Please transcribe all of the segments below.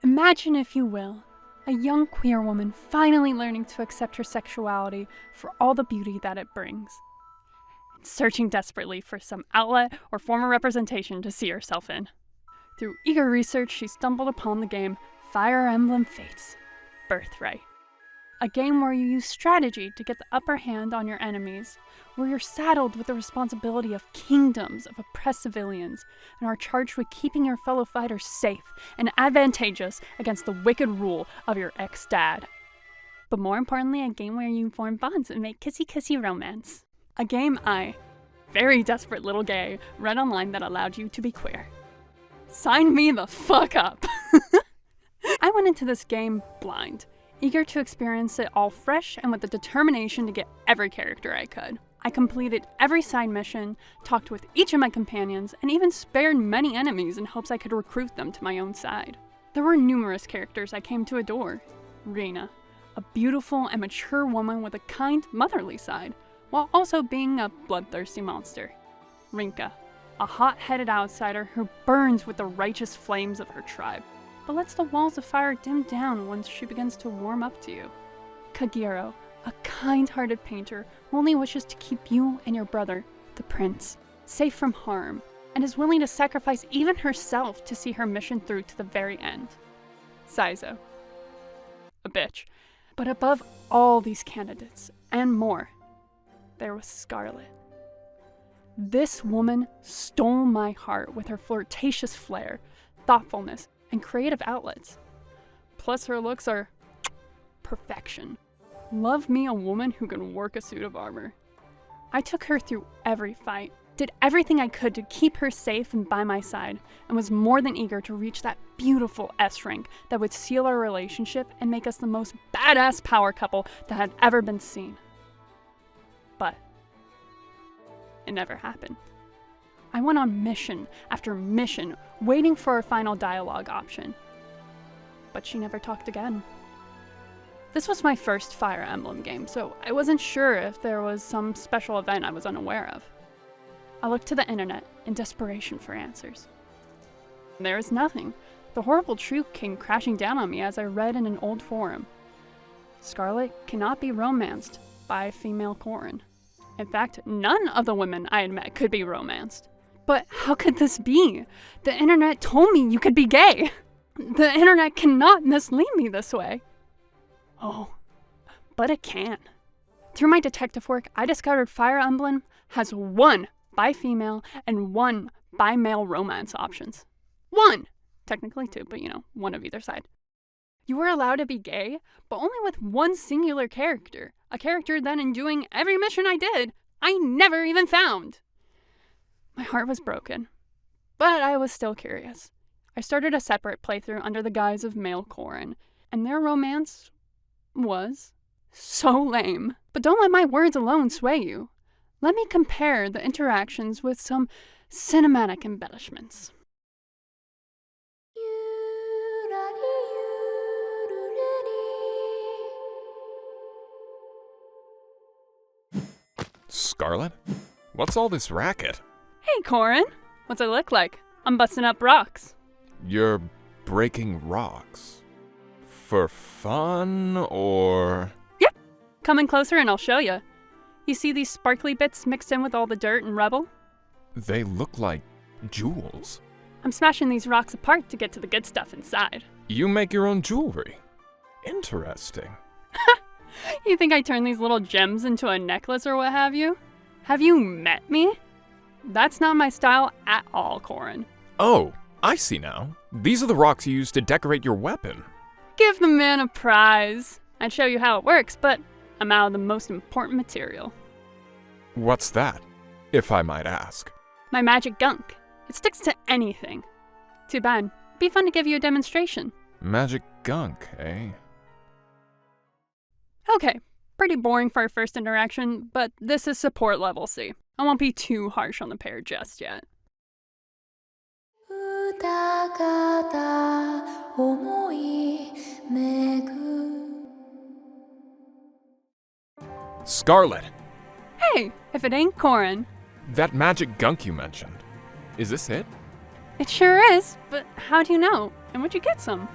Imagine, if you will, a young queer woman finally learning to accept her sexuality for all the beauty that it brings, and searching desperately for some outlet or form of representation to see herself in. Through eager research, she stumbled upon the game Fire Emblem Fates: Birthright. A game where you use strategy to get the upper hand on your enemies, where you're saddled with the responsibility of kingdoms of oppressed civilians and are charged with keeping your fellow fighters safe and advantageous against the wicked rule of your ex-dad. But more importantly, a game where you form bonds and make kissy-kissy romance. A game I, very desperate little gay, read online that allowed you to be queer. Sign me the fuck up! I went into this game blind, eager to experience it all fresh and with the determination to get every character I could. I completed every side mission, talked with each of my companions, and even spared many enemies in hopes I could recruit them to my own side. There were numerous characters I came to adore. Rena, a beautiful and mature woman with a kind, motherly side, while also being a bloodthirsty monster. Rinka, a hot-headed outsider who burns with the righteous flames of her tribe, but lets the walls of fire dim down once she begins to warm up to you. Kagero, a kind-hearted painter who only wishes to keep you and your brother, the prince, safe from harm, and is willing to sacrifice even herself to see her mission through to the very end. Saizo, a bitch. But above all these candidates, and more, there was Scarlet. This woman stole my heart with her flirtatious flair, thoughtfulness, and creative outlets. Plus her looks are perfection. Love me a woman who can work a suit of armor. I took her through every fight, did everything I could to keep her safe and by my side, and was more than eager to reach that beautiful S rank that would seal our relationship and make us the most badass power couple that had ever been seen. But it never happened. I went on mission after mission, waiting for a final dialogue option. But she never talked again. This was my first Fire Emblem game, so I wasn't sure if there was some special event I was unaware of. I looked to the internet in desperation for answers. There was nothing. The horrible truth came crashing down on me as I read in an old forum. Scarlet cannot be romanced by a female Corrin. In fact, none of the women I had met could be romanced. But how could this be? The internet told me you could be gay. The internet cannot mislead me this way. Oh, but it can. Through my detective work, I discovered Fire Emblem has 1 bi-female and 1 bi-male romance options. 1! Technically 2, but 1 of either side. You were allowed to be gay, but only with 1 singular character. A character that in doing every mission I did, I never even found. My heart was broken, but I was still curious. I started a separate playthrough under the guise of male Corrin, and their romance was so lame. But don't let my words alone sway you. Let me compare the interactions with some cinematic embellishments. Scarlet? What's all this racket? Hey, Corrin. What's it look like? I'm busting up rocks. You're breaking rocks. For fun, or...? Yep. Come in closer and I'll show you. You see these sparkly bits mixed in with all the dirt and rubble? They look like jewels. I'm smashing these rocks apart to get to the good stuff inside. You make your own jewelry. Interesting. You think I turn these little gems into a necklace or what have you? Have you met me? That's not my style at all, Corrin. Oh, I see now. These are the rocks you use to decorate your weapon. Give the man a prize. I'd show you how it works, but I'm out of the most important material. What's that, if I might ask? My magic gunk. It sticks to anything. Too bad. It'd be fun to give you a demonstration. Magic gunk, eh? Okay, pretty boring for our first interaction, but this is support level C. I won't be too harsh on the pair just yet. Scarlet! Hey, if it ain't Corrin. That magic gunk you mentioned. Is this it? It sure is, but how do you know? And would you get some?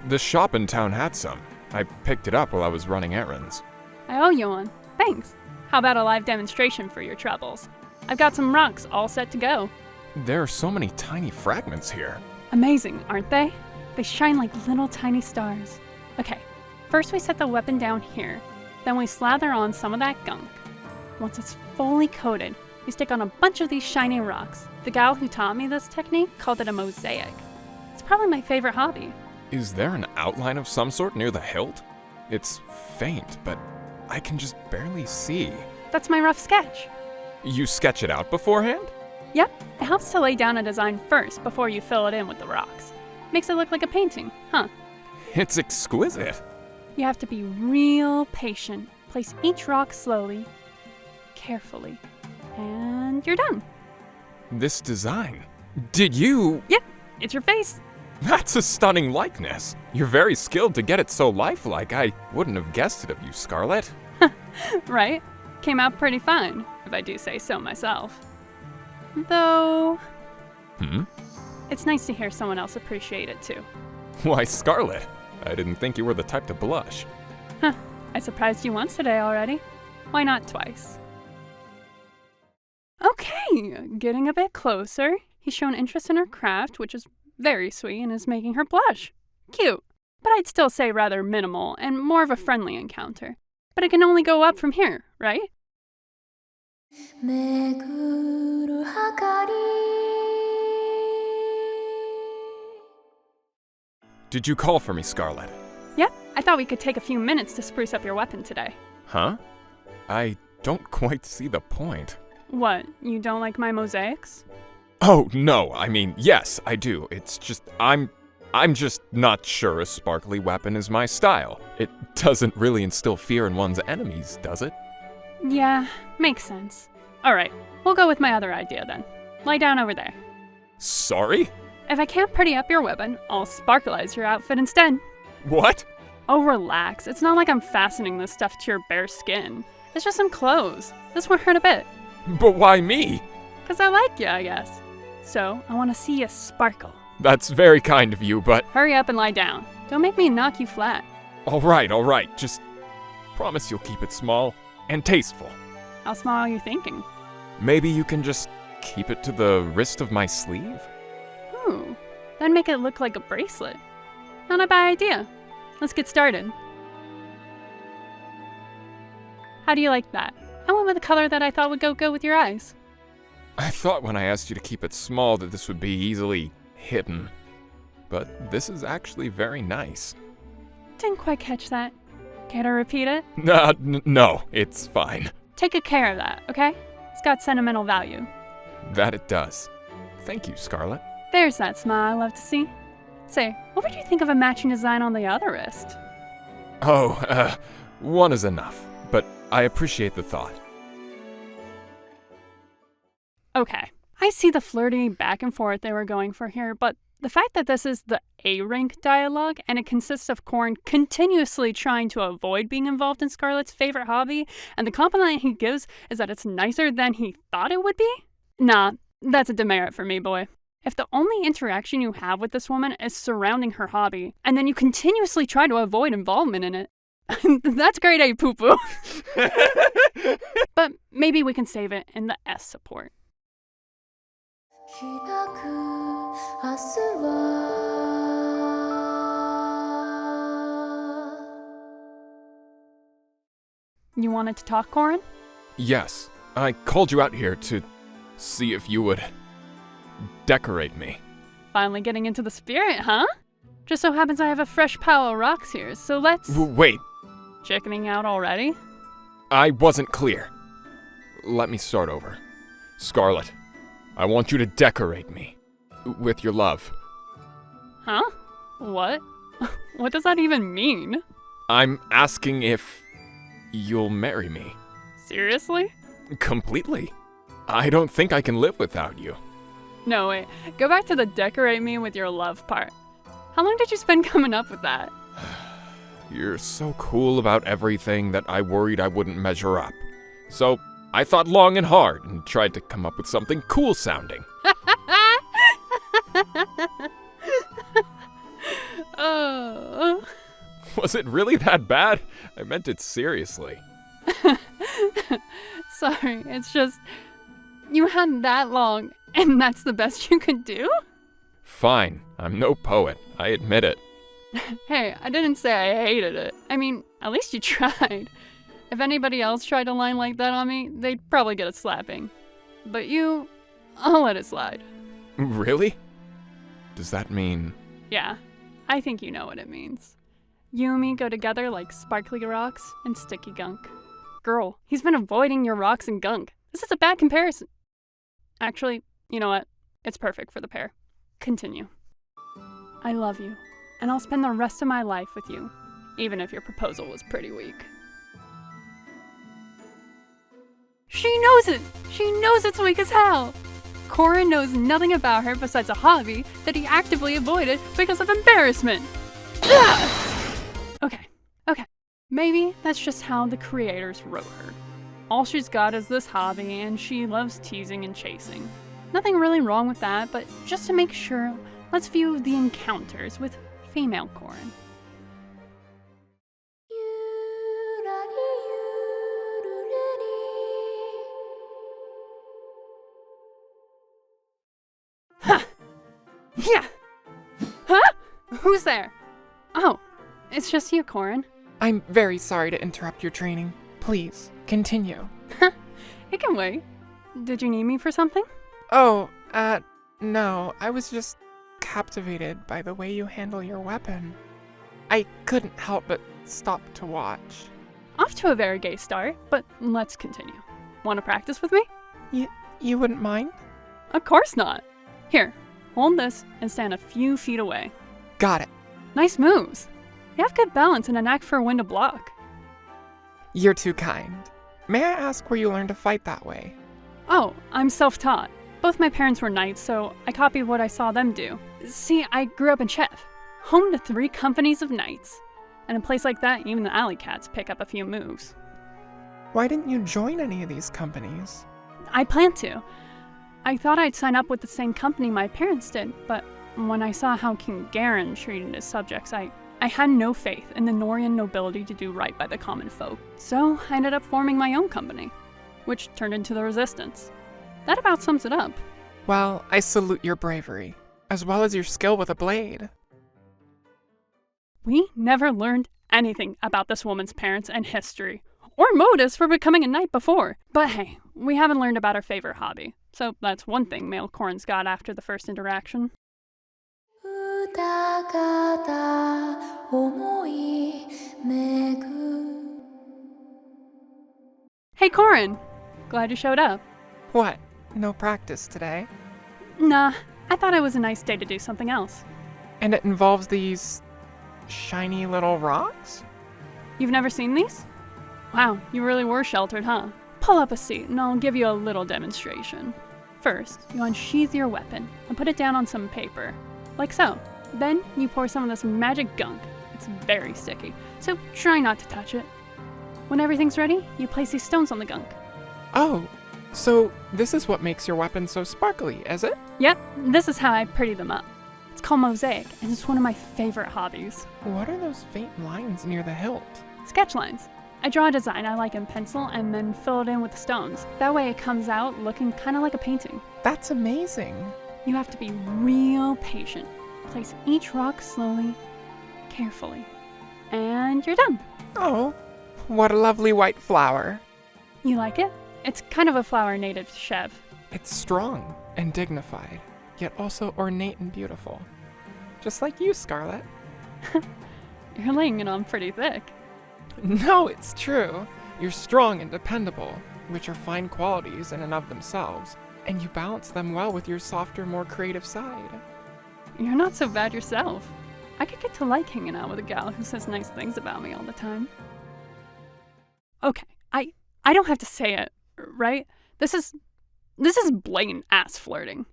The shop in town had some. I picked it up while I was running errands. I owe you one. Thanks. How about a live demonstration for your troubles? I've got some rocks all set to go. There are so many tiny fragments here. Amazing, aren't they? They shine like little tiny stars. Okay, first we set the weapon down here. Then we slather on some of that gunk. Once it's fully coated, we stick on a bunch of these shiny rocks. The gal who taught me this technique called it a mosaic. It's probably my favorite hobby. Is there an outline of some sort near the hilt? It's faint, but I can just barely see. That's my rough sketch. You sketch it out beforehand? Yep, it helps to lay down a design first before you fill it in with the rocks. Makes it look like a painting, huh? It's exquisite. You have to be real patient. Place each rock slowly, carefully, and you're done. This design. Did you? Yep, it's your face. That's a stunning likeness. You're very skilled to get it so lifelike. I wouldn't have guessed it of you, Scarlet. Right? Came out pretty fine, if I do say so myself. Though, it's nice to hear someone else appreciate it too. Why, Scarlet? I didn't think you were the type to blush. I surprised you once today already. Why not twice? Okay, getting a bit closer. He's shown interest in her craft, which is very sweet and is making her blush. Cute, but I'd still say rather minimal and more of a friendly encounter. But it can only go up from here, right? Did you call for me, Scarlet? Yep, I thought we could take a few minutes to spruce up your weapon today. Huh? I don't quite see the point. What, you don't like my mosaics? Oh, no, I mean, yes, I do. It's just, I'm just not sure a sparkly weapon is my style. It doesn't really instill fear in one's enemies, does it? Yeah, makes sense. Alright, we'll go with my other idea then. Lie down over there. Sorry? If I can't pretty up your weapon, I'll sparkleize your outfit instead. What? Oh, relax. It's not like I'm fastening this stuff to your bare skin. It's just some clothes. This won't hurt a bit. But why me? 'Cause I like you, I guess. So, I want to see you sparkle. That's very kind of you, but... Hurry up and lie down. Don't make me knock you flat. All right. Just promise you'll keep it small and tasteful. How small are you thinking? Maybe you can just keep it to the wrist of my sleeve? Ooh, then make it look like a bracelet. Not a bad idea. Let's get started. How do you like that? I went with a color that I thought would go good with your eyes. I thought when I asked you to keep it small that this would be easily hidden. But this is actually very nice. Didn't quite catch that. Care to repeat it? No, it's fine. Take good care of that, okay? It's got sentimental value. That it does. Thank you, Scarlet. There's that smile I love to see. Say, what would you think of a matching design on the other wrist? Oh, one is enough, but I appreciate the thought. Okay, I see the flirty back and forth they were going for here, but the fact that this is the A-rank dialogue and it consists of Corrin continuously trying to avoid being involved in Scarlet's favorite hobby, and the compliment he gives is that it's nicer than he thought it would be? Nah, that's a demerit for me, boy. If the only interaction you have with this woman is surrounding her hobby, and then you continuously try to avoid involvement in it, that's grade A poo-poo. But maybe we can save it in the S support. You wanted to talk, Corrin? Yes, I called you out here to see if you would decorate me. Finally getting into the spirit, huh? Just so happens I have a fresh pile of rocks here, so let's... Wait, Chickening out already? I wasn't clear. Let me start over. Scarlet, I want you to decorate me with your love. Huh? What? What does that even mean? I'm asking if you'll marry me. Seriously? Completely. I don't think I can live without you. No, wait. Go back to the decorate me with your love part. How long did you spend coming up with that? You're so cool about everything that I worried I wouldn't measure up. So I thought long and hard and tried to come up with something cool sounding. Was it really that bad? I meant it seriously. Sorry, it's just, you had that long, and that's the best you could do? Fine, I'm no poet, I admit it. Hey, I didn't say I hated it. I mean, at least you tried. If anybody else tried a line like that on me, they'd probably get a slapping. But you, I'll let it slide. Really? Does that mean... Yeah, I think you know what it means. You and me go together like sparkly rocks and sticky gunk. Girl, he's been avoiding your rocks and gunk. This is a bad comparison. Actually, you know what? It's perfect for the pair. Continue. I love you, and I'll spend the rest of my life with you, even if your proposal was pretty weak. She knows it! She knows it's weak as hell! Corrin knows nothing about her besides a hobby that he actively avoided because of embarrassment. Okay. Maybe that's just how the creators wrote her. All she's got is this hobby, and she loves teasing and chasing. Nothing really wrong with that, but just to make sure, let's view the encounters with female Corrin. Yeah! Huh? Who's there? Oh, it's just you, Corrin. I'm very sorry to interrupt your training. Please, continue. It can wait. Did you need me for something? Oh, no. I was just captivated by the way you handle your weapon. I couldn't help but stop to watch. Off to a very gay start, but let's continue. Want to practice with me? You wouldn't mind? Of course not. Here, hold this and stand a few feet away. Got it. Nice moves. You have good balance and a knack for when to block. You're too kind. May I ask where you learned to fight that way? Oh, I'm self-taught. Both my parents were knights, so I copied what I saw them do. See, I grew up in Chev, home to 3 companies of knights. And in a place like that, even the alley cats pick up a few moves. Why didn't you join any of these companies? I planned to. I thought I'd sign up with the same company my parents did, but when I saw how King Garen treated his subjects, I had no faith in the Norian nobility to do right by the common folk. So I ended up forming my own company, which turned into the Resistance. That about sums it up. Well, I salute your bravery, as well as your skill with a blade. We never learned anything about this woman's parents and history, or motives for becoming a knight before. But hey, we haven't learned about her favorite hobby, so that's one thing male Corrin's got after the first interaction. Hey Corrin! Glad you showed up. What? No practice today? Nah, I thought it was a nice day to do something else. And it involves these shiny little rocks? You've never seen these? Wow, you really were sheltered, huh? Pull up a seat and I'll give you a little demonstration. First, you unsheath your weapon and put it down on some paper, like so. Then you pour some of this magic gunk. It's very sticky, so try not to touch it. When everything's ready, you place these stones on the gunk. Oh, so this is what makes your weapon so sparkly, is it? Yep, this is how I pretty them up. It's called mosaic, and it's one of my favorite hobbies. What are those faint lines near the hilt? Sketch lines. I draw a design I like in pencil and then fill it in with the stones. That way it comes out looking kind of like a painting. That's amazing. You have to be real patient. Place each rock slowly, carefully, and you're done. Oh, what a lovely white flower. You like it? It's kind of a flower native to Chev. It's strong and dignified, yet also ornate and beautiful. Just like you, Scarlet. You're laying it on pretty thick. No, it's true. You're strong and dependable, which are fine qualities in and of themselves, and you balance them well with your softer, more creative side. You're not so bad yourself. I could get to like hanging out with a gal who says nice things about me all the time. Okay, I don't have to say it, right? This is blatant ass flirting.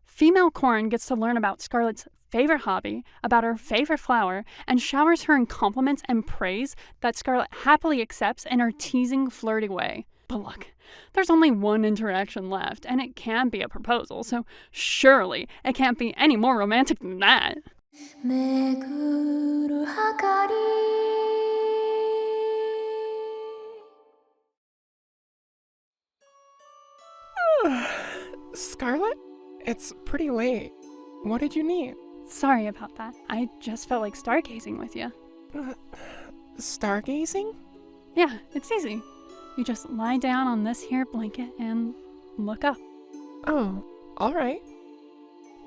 Female Corrin gets to learn about Scarlet's favorite hobby, about her favorite flower, and showers her in compliments and praise that Scarlet happily accepts in her teasing, flirty way. But look, there's only one interaction left, and it can be a proposal, so surely it can't be any more romantic than that. 巡るはかり Scarlet? It's pretty late. What did you need? Sorry about that. I just felt like stargazing with you. Stargazing? Yeah, it's easy. You just lie down on this here blanket and look up. Oh, alright.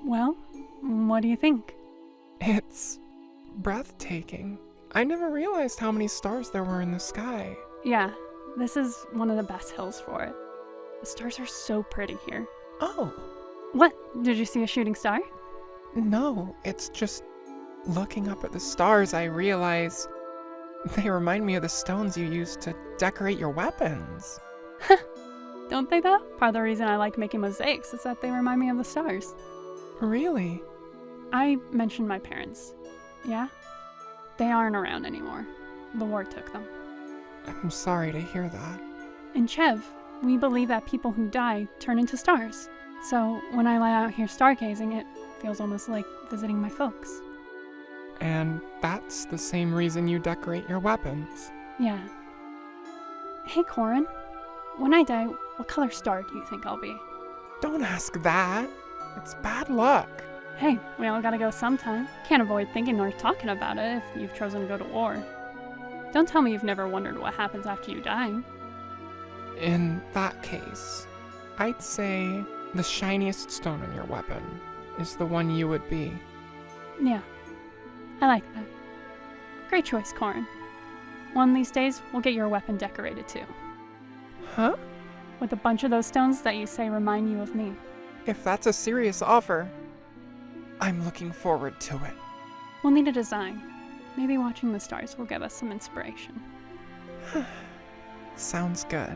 Well, what do you think? It's breathtaking. I never realized how many stars there were in the sky. Yeah, this is one of the best hills for it. The stars are so pretty here. Oh, What? Did you see a shooting star? no, it's just looking up at the stars, I realize they remind me of the stones you used to decorate your weapons. Don't they though? Part of the reason I like making mosaics is that they remind me of the stars. Really? I mentioned my parents. Yeah? They aren't around anymore. The war took them. I'm sorry to hear that. In Chev, we believe that people who die turn into stars. So when I lie out here stargazing, it feels almost like visiting my folks. And that's the same reason you decorate your weapons. Yeah. Hey, Corrin. When I die, what color star do you think I'll be? Don't ask that. It's bad luck. Hey, we all gotta go sometime. Can't avoid thinking or talking about it if you've chosen to go to war. Don't tell me you've never wondered what happens after you die. In that case, I'd say the shiniest stone in your weapon is the one you would be. Yeah, I like that. Great choice, Corrin. One of these days, we'll get your weapon decorated too. Huh? With a bunch of those stones that you say remind you of me. If that's a serious offer, I'm looking forward to it. We'll need a design. Maybe watching the stars will give us some inspiration. Sounds good.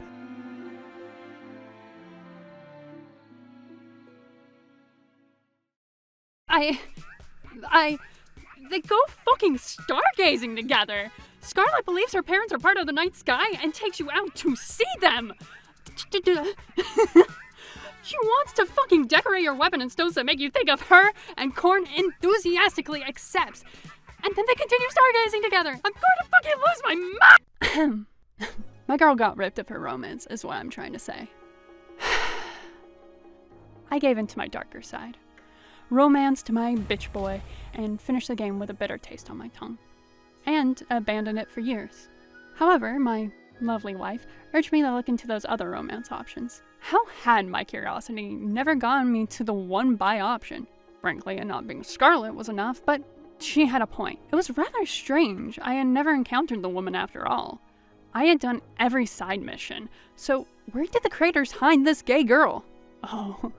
They go fucking stargazing together! Scarlet believes her parents are part of the night sky and takes you out to see them! She wants to fucking decorate your weapon in stones that make you think of her, and Corrin enthusiastically accepts. And then they continue stargazing together! I'm going to fucking lose my mind! My girl got ripped of her romance, is what I'm trying to say. I gave in to my darker side. Romanced my bitch boy, and finished the game with a bitter taste on my tongue. And abandoned it for years. However, my lovely wife urged me to look into those other romance options. How had my curiosity never gotten me to the one buy option? Frankly, and not being Scarlet was enough, but she had a point. It was rather strange. I had never encountered the woman after all. I had done every side mission, so where did the creators hide this gay girl? Oh.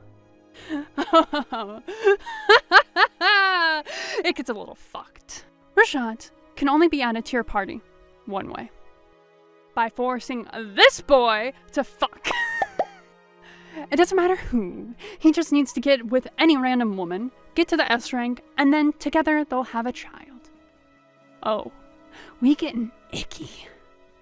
It gets a little fucked. Rashad can only be added to your party one way. By forcing this boy to fuck. It doesn't matter who. He just needs to get with any random woman, get to the S rank, and then together they'll have a child. Oh, we getting icky.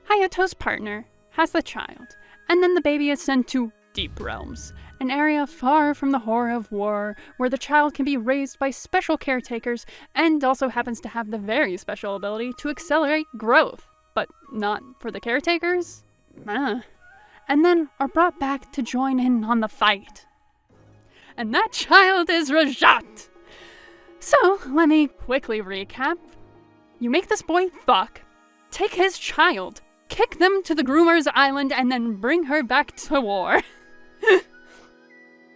Hayato's partner has the child, and then the baby is sent to Deep Realms, an area far from the horror of war, where the child can be raised by special caretakers and also happens to have the very special ability to accelerate growth. But not for the caretakers? And then are brought back to join in on the fight. And that child is Rajat! So, let me quickly recap. You make this boy fuck, take his child, kick them to the Groomer's Island, and then bring her back to war.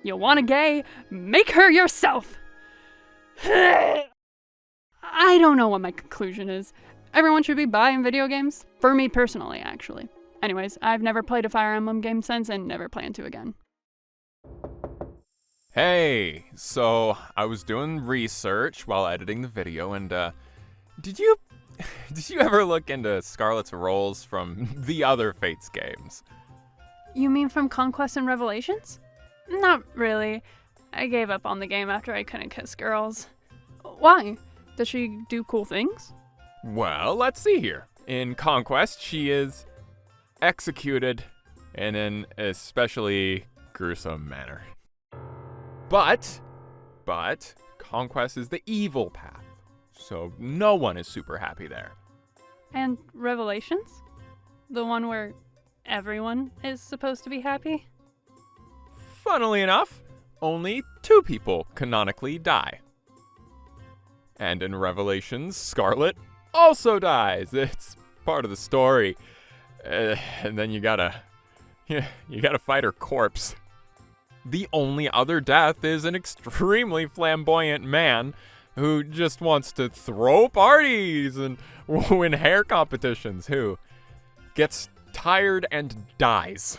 You want a gay? Make her yourself! I don't know what my conclusion is. Everyone should be buying video games. For me personally, actually. Anyways, I've never played a Fire Emblem game since and never plan to again. Hey, so I was doing research while editing the video, and did you ever look into Scarlet's roles from the other Fates games? You mean from Conquest and Revelations? Not really. I gave up on the game after I couldn't kiss girls. Why? Does she do cool things? Well, let's see here. In Conquest, she is executed in an especially gruesome manner. But Conquest is the evil path, so no one is super happy there. And Revelations? The one where everyone is supposed to be happy? Funnily enough, only 2 people canonically die. And in Revelations, Scarlet also dies. It's part of the story. And then you gotta fight her corpse. The only other death is an extremely flamboyant man who just wants to throw parties and win hair competitions, who gets tired and dies.